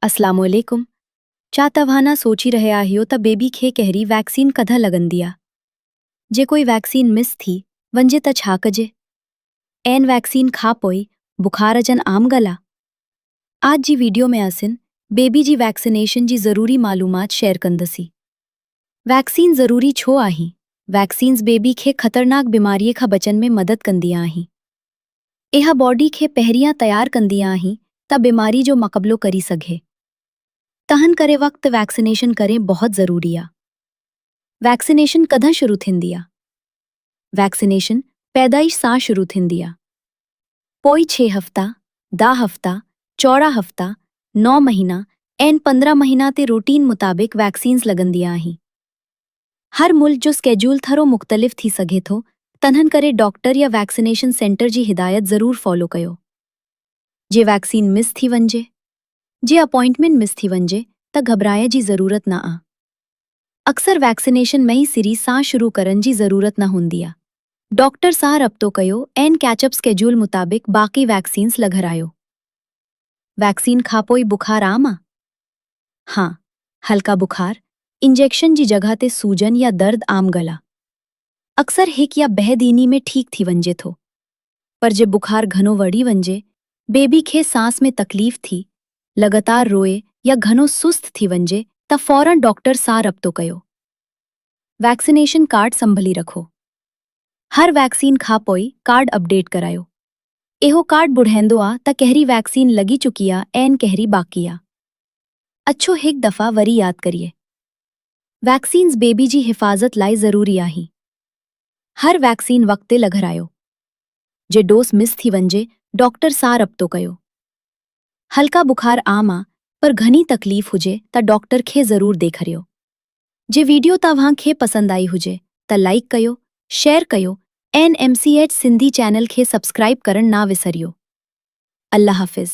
अस्सलामुअलैकुम। छा तव्हां सोची रहिया आहियो त बेबी खे कहिड़ी वैक्सीन कॾहिं लॻंदी आहे? जे कोई वैक्सीन मिस थी वञे त छा कजे? एन वैक्सीन खां पोइ बुखार अचणु आम ॻाल्हि आहे? आज जी वीडियो में असिन बेबी जी वैक्सीनेशन जी ज़रूरी मालूमात शेयर कंदसीं। वैक्सीन ज़रूरी छो आहे? वैक्सीन्स बेबी खे ख़तरनाक बीमारीअ खां बचण में मदद कंदी आहिनि। इहा बॉडी खे पहिरियां तयार कंदी आहिनि त बीमारी जो मुक़ाबिलो करी सघे। तहन करे वक्त वैक्सीनेशन करें बहुत ज़रूरी आहे। वैक्सीनेशन कॾहिं शुरू थींदी आहे? वैक्सीनेशन पैदाइश सां शुरू थींदी आहे। पोइ 6 हफ़्ता, 10 हफ़्ता, 14 हफ़्ता, 9 महीना ऐं 15 महीना ते रूटीन मुताबिक वैक्सीन्स लॻंदी आहिनि। हर मुल्क जो स्केड्यूल थोरो मुख़्तलिफ़ थी सघे थो, तन्हनि करे डॉक्टर या वैक्सीनेशन सेंटर जी हिदायत ज़रूर फॉलो कयो। जे वैक्सीन मिस थी वञे, जे अपॉइंटमेंट मिस थी वञे त घबराइण जी ज़रूरत न आहे। अक्सर वैक्सीनेशन मई सिरी सां शुरू करण जी ज़रूरत न हूंदी आहे। डॉक्टर सां रब्तो कयो ऐं कैचअप स्केड्यूल मुताबिक बाक़ी वैक्सीन्स लॻारायो। वैक्सीन खां पोइ बुखार आम आहे? हाँ, हल्का बुखार, इंजेक्शन जी जगह ते सूजन या दर्द आम गला। अक्सर हिक या ॿ ॾींहं में ठीक थी वञे थो। पर जे बुखार घणो वधी वञे, बेबी खे सांस में तकलीफ़ थी, लगातार रोए या घणो सुस्त थी वञे त फौरन डॉक्टर सां रब्तो कयो। वैक्सीनेशन कार्ड संभली रखो। हर वैक्सीन खां पोइ कार्ड अपडेट करायो। इहो कार्ड ॿुधाईंदो आहे त कहिड़ी वैक्सीन लॻी चुकी आहे ऐं कहिड़ी बाक़ी आहे। अच्छो हिकु दफ़ा वरी यादि करिए। वैक्सीन्स बेबी जी हिफ़ाज़त लाइ ज़रूरी आहे। हर वैक्सीन वक़्त ते लॻारायो। जे डोज मिस थी वञे, डॉक्टर सां रब्तो कयो। हल्का बुखार आम आहे, पर घणी तकलीफ़ हुजे त डॉक्टर खे ज़रूर ॾेखारियो। जे वीडियो तव्हां खे पसंदि आई हुजे त लाइक कयो, शेयर कयो ऐं MCH सिंधी चैनल खे सब्सक्राइब करण ना विसरियो। अल्लाह हाफ़िज़।